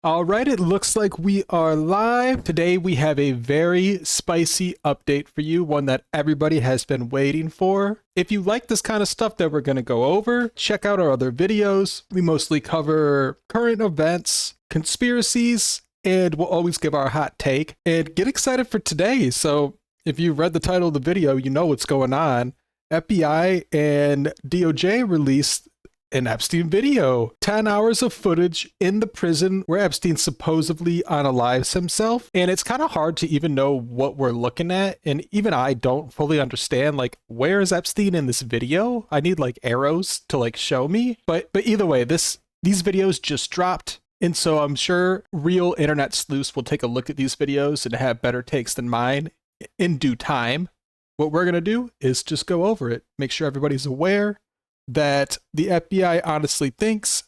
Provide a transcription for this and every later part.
All right, it looks like we are live. Today we have a very spicy update for you, one that everybody has been waiting for. If you like this kind of stuff that we're going to go over, check out our other videos. We mostly cover current events, conspiracies, and we'll always give our hot take. And get excited for today. So if you read the title of the video, you know what's going on. FBI and DOJ released an Epstein video, 10 hours of footage in the prison where Epstein supposedly unalives himself. And it's kind of hard to even know what we're looking at. And even I don't fully understand, like, where is Epstein in this video? I need like arrows to like show me. But either way, these videos just dropped. And so I'm sure real internet sleuths will take a look at these videos and have better takes than mine in due time. What we're going to do is just go over it, make sure everybody's aware that the FBI honestly thinks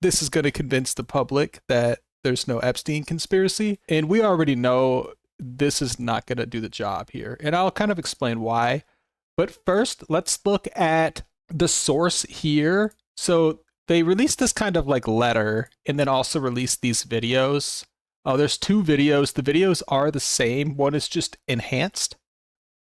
this is going to convince the public that there's no Epstein conspiracy. And we already know this is not going to do the job here. And I'll kind of explain why. But first, let's look at the source here. So they released this kind of like letter and then also released these videos. Oh, there's two videos. The videos are the same. One is just enhanced.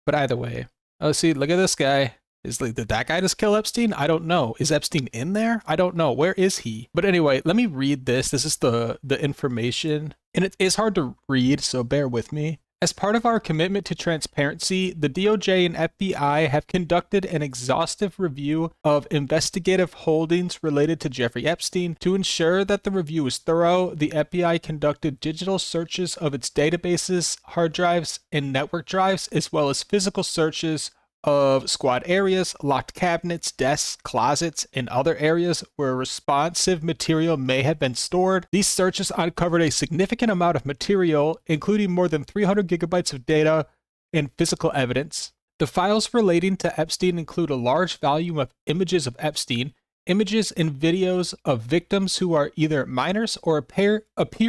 But either way, oh, see, look at this guy. Did that guy just kill Epstein? I don't know. Is Epstein in there? I don't know. Where is he? But anyway, let me read this. This is the information. And it is hard to read, so bear with me. As part of our commitment to transparency, the DOJ and FBI have conducted an exhaustive review of investigative holdings related to Jeffrey Epstein. To ensure that the review is thorough, the FBI conducted digital searches of its databases, hard drives, and network drives, as well as physical searches of squad areas, locked cabinets, desks, closets, and other areas where responsive material may have been stored. These searches uncovered a significant amount of material, including more than 300 gigabytes of data and physical evidence. The files relating to Epstein include a large volume of images of Epstein, images and videos of victims who are either minors or appear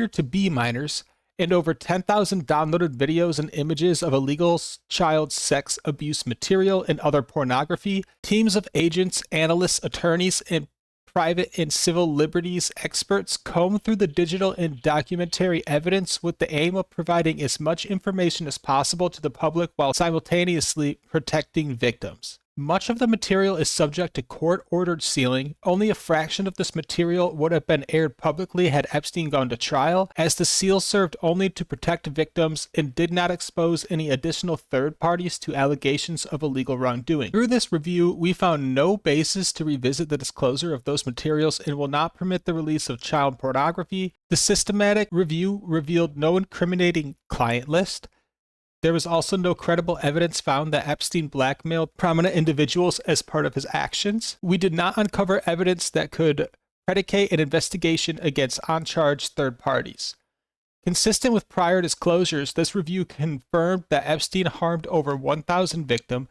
to be minors, and over 10,000 downloaded videos and images of illegal child sex abuse material and other pornography. Teams of agents, analysts, attorneys, and private and civil liberties experts comb through the digital and documentary evidence with the aim of providing as much information as possible to the public while simultaneously protecting victims. Much of the material is subject to court-ordered sealing. Only a fraction of this material would have been aired publicly had Epstein gone to trial, as the seal served only to protect victims and did not expose any additional third parties to allegations of illegal wrongdoing. Through this review, we found no basis to revisit the disclosure of those materials and will not permit the release of child pornography. The systematic review revealed no incriminating client list. There was also no credible evidence found that Epstein blackmailed prominent individuals as part of his actions. We did not uncover evidence that could predicate an investigation against uncharged third parties. Consistent with prior disclosures, this review confirmed that Epstein harmed over 1,000 victims.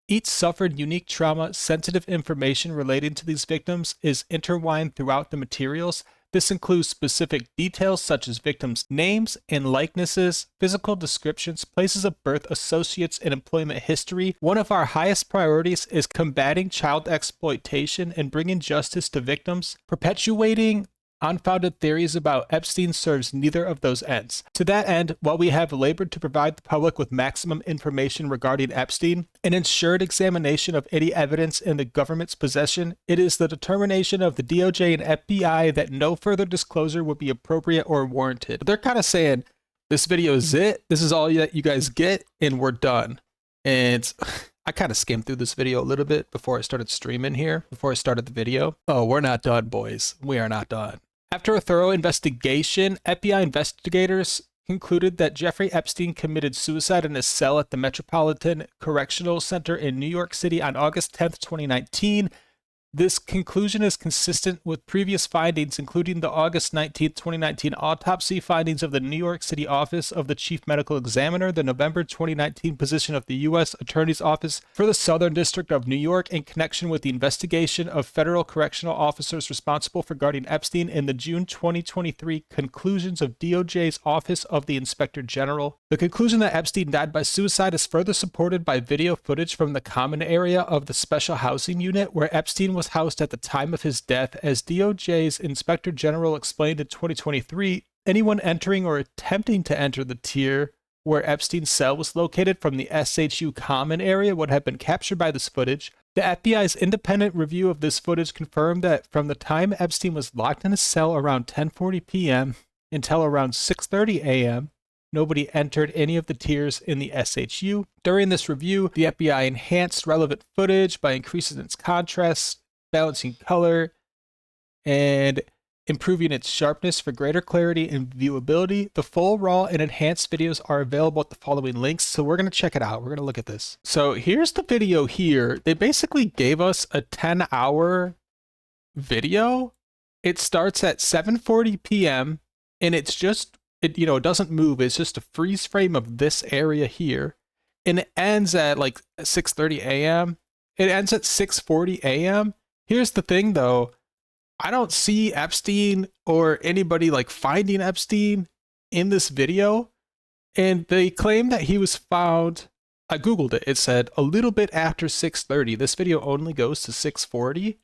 Each suffered unique trauma. Sensitive information relating to these victims is intertwined throughout the materials. This includes specific details such as victims' names and likenesses, physical descriptions, places of birth, associates, and employment history. One of our highest priorities is combating child exploitation and bringing justice to victims. Perpetuating unfounded theories about Epstein serves neither of those ends. To that end, while we have labored to provide the public with maximum information regarding Epstein and ensured examination of any evidence in the government's possession, it is the determination of the DOJ and FBI that no further disclosure would be appropriate or warranted. They're kind of saying, this video is it, this is all that you guys get, and we're done. And I kind of skimmed through this video a little bit before I started streaming here, before I started the video. Oh, we're not done, boys. We are not done. After a thorough investigation, FBI investigators concluded that Jeffrey Epstein committed suicide in his cell at the Metropolitan Correctional Center in New York City on August 10th, 2019. This conclusion is consistent with previous findings, including the August 19, 2019 autopsy findings of the New York City Office of the Chief Medical Examiner, the November 2019 position of the U.S. Attorney's Office for the Southern District of New York in connection with the investigation of federal correctional officers responsible for guarding Epstein, and the June 2023 conclusions of DOJ's Office of the Inspector General. The conclusion that Epstein died by suicide is further supported by video footage from the common area of the Special Housing Unit where Epstein was was housed at the time of his death. As DOJ's Inspector General explained in 2023, anyone entering or attempting to enter the tier where Epstein's cell was located from the SHU common area would have been captured by this footage. The FBI's independent review of this footage confirmed that from the time Epstein was locked in his cell around 10:40 p.m. until around 6:30 a.m., nobody entered any of the tiers in the SHU. During this review, the FBI enhanced relevant footage by increasing its contrast, balancing color, and improving its sharpness for greater clarity and viewability. The full, raw, and enhanced videos are available at the following links, so we're going to check it out. We're going to look at this. So here's the video here. They basically gave us a 10-hour video. It starts at 7:40 p.m., and it's just, it doesn't move. It's just a freeze frame of this area here. And it ends at like 6:30 a.m. It ends at 6:40 a.m. Here's the thing though. I don't see Epstein or anybody like finding Epstein in this video. And they claim that he was found, I Googled it. It said a little bit after 6:30. This video only goes to 6:40.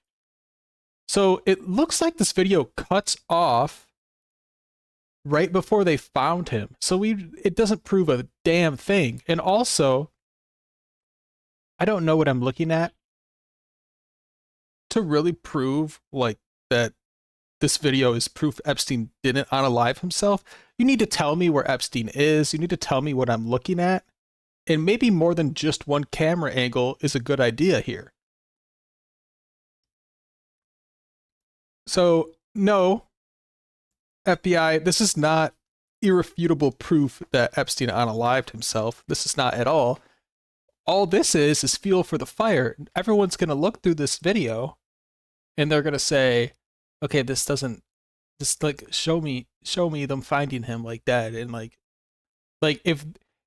So it looks like this video cuts off right before they found him. So it doesn't prove a damn thing. And also, I don't know what I'm looking at to really prove like that this video is proof Epstein didn't unalive himself. You need to tell me where Epstein is. You need to tell me what I'm looking at. And maybe more than just one camera angle is a good idea here. So, no, FBI, this is not irrefutable proof that Epstein unalived himself. This is not at all. All this is fuel for the fire. Everyone's going to look through this video and they're going to say, okay, this doesn't, just like, show me them finding him like that. And like if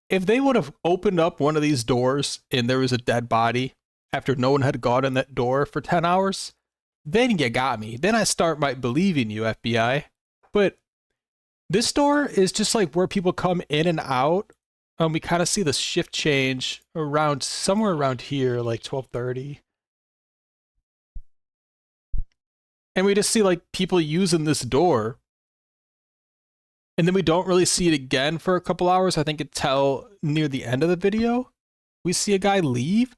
they would have opened up one of these doors and there was a dead body after no one had gone in that door for 10 hours, then you got me. Then I might believe in you, FBI. But this door is just like where people come in and out. We kind of see the shift change around somewhere around here, like 12:30. And we just see like people using this door. And then we don't really see it again for a couple hours. I think until near the end of the video, we see a guy leave.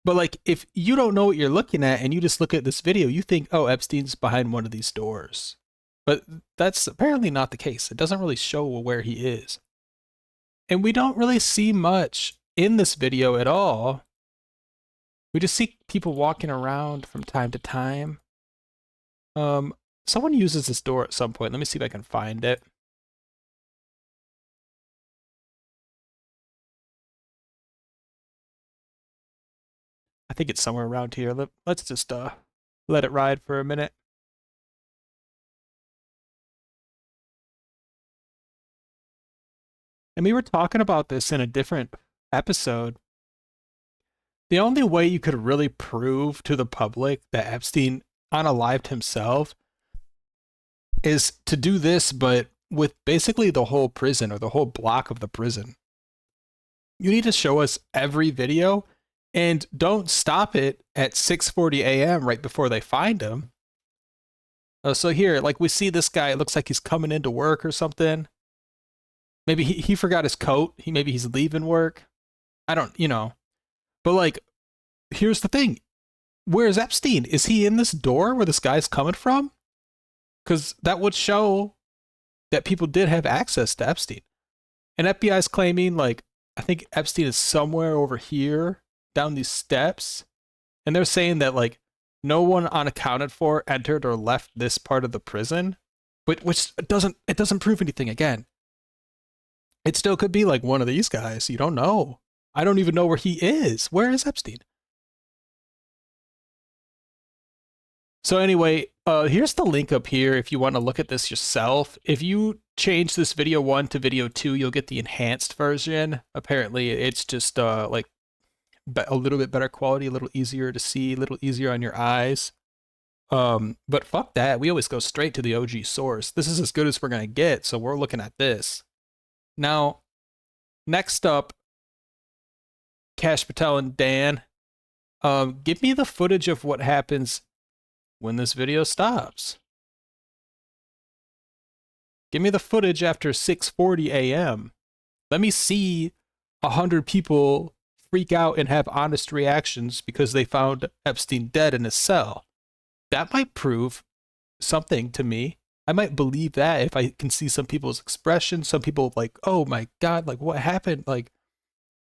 But like, if you don't know what you're looking at and you just look at this video, you think, oh, Epstein's behind one of these doors. But that's apparently not the case. It doesn't really show where he is. And we don't really see much in this video at all. We just see people walking around from time to time. Someone uses this door at some point. Let me see if I can find it. I think it's somewhere around here. Let's just let it ride for a minute. And we were talking about this in a different episode. The only way you could really prove to the public that Epstein unalived himself is to do this, but with basically the whole prison or the whole block of the prison. You need to show us every video. And don't stop it at 6:40 a.m. right before they find him. So here, like we see this guy, it looks like he's coming into work or something. Maybe he forgot his coat. Maybe he's leaving work. I don't, But like, here's the thing. Where's Epstein? Is he in this door where this guy's coming from? Because that would show that people did have access to Epstein. And FBI's claiming, like, I think Epstein is somewhere over here down these steps, and they're saying that like no one unaccounted for entered or left this part of the prison, which doesn't prove anything. Again, it still could be like one of these guys. You don't know. I don't even know where he is. Where is Epstein? So anyway, here's the link up here if you want to look at this yourself. If you change this video 1 to video 2, you'll get the enhanced version. Apparently it's just like a little bit better quality, a little easier to see, a little easier on your eyes. But fuck that. We always go straight to the OG source. This is as good as we're going to get, so we're looking at this. Now, next up, Cash Patel and Dan. Give me the footage of what happens when this video stops. Give me the footage after 6:40 a.m. Let me see 100 people freak out and have honest reactions because they found Epstein dead in his cell. That might prove something to me. I might believe that if I can see some people's expressions, some people like, oh my God, like what happened? Like,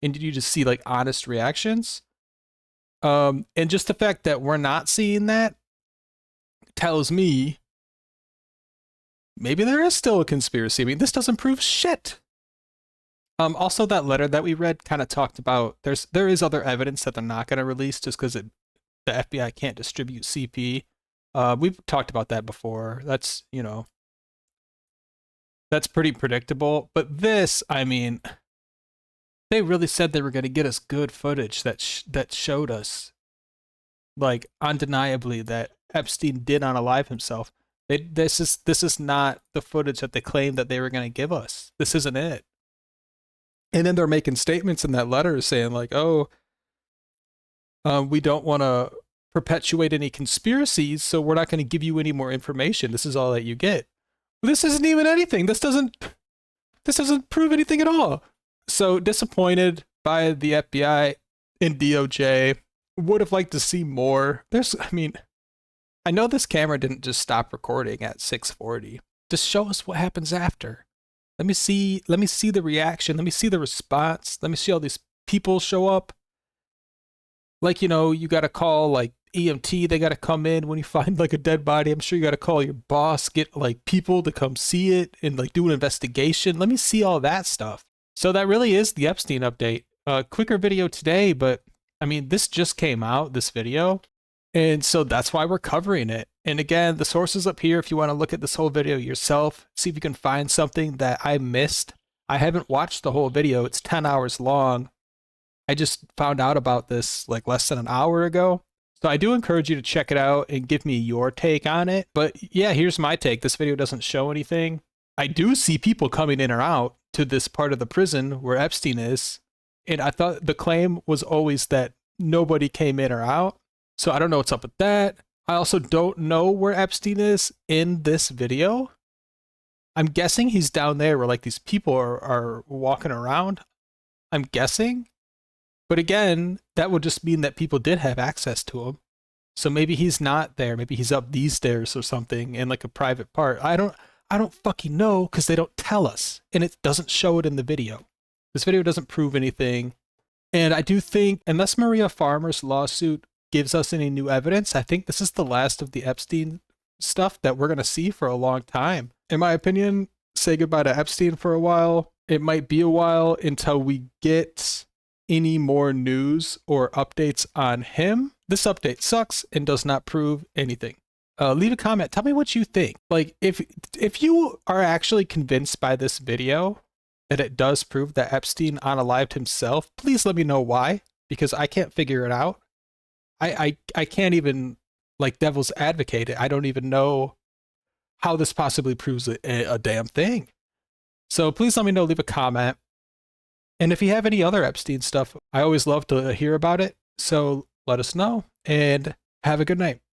and did you just see like honest reactions? And just the fact that we're not seeing that tells me maybe there is still a conspiracy. I mean, this doesn't prove shit. Also, that letter that we read kind of talked about there is other evidence that they're not going to release just because the FBI can't distribute CP. We've talked about that before. That's, you know, that's pretty predictable. But this, I mean, they really said they were going to get us good footage that showed us, like, undeniably that Epstein did unalive himself. This is not the footage that they claimed that they were going to give us. This isn't it. And then they're making statements in that letter saying like, oh, we don't want to perpetuate any conspiracies, so we're not going to give you any more information. This is all that you get. This isn't even anything. This doesn't prove anything at all. So disappointed by the FBI and DOJ. Would have liked to see more. I know this camera didn't just stop recording at 6:40. Just show us what happens after. Let me see the reaction. Let me see the response. Let me see all these people show up. Like, you know, you got to call like EMT. They got to come in when you find like a dead body. I'm sure you got to call your boss, get like people to come see it and like do an investigation. Let me see all that stuff. So that really is the Epstein update. Quicker video today, but I mean, this just came out, this video. And so that's why we're covering it. And again, the sources up here, if you want to look at this whole video yourself, see if you can find something that I missed. I haven't watched the whole video. It's 10 hours long. I just found out about this like less than an hour ago. So I do encourage you to check it out and give me your take on it. But yeah, here's my take. This video doesn't show anything. I do see people coming in or out to this part of the prison where Epstein is. And I thought the claim was always that nobody came in or out. So I don't know what's up with that. I also don't know where Epstein is in this video. I'm guessing he's down there where like these people are walking around. I'm guessing. But again, that would just mean that people did have access to him. So maybe he's not there. Maybe he's up these stairs or something in like a private part. I don't fucking know because they don't tell us. And it doesn't show it in the video. This video doesn't prove anything. And I do think, unless Maria Farmer's lawsuit gives us any new evidence, I think this is the last of the Epstein stuff that we're going to see for a long time. In my opinion, say goodbye to Epstein for a while. It might be a while until we get any more news or updates on him. This update sucks and does not prove anything. Leave a comment. Tell me what you think. Like, if you are actually convinced by this video that it does prove that Epstein unalived himself, please let me know why, because I can't figure it out. I can't even like devil's advocate it. I don't even know how this possibly proves a damn thing. So please let me know, leave a comment. And if you have any other Epstein stuff, I always love to hear about it. So let us know and have a good night.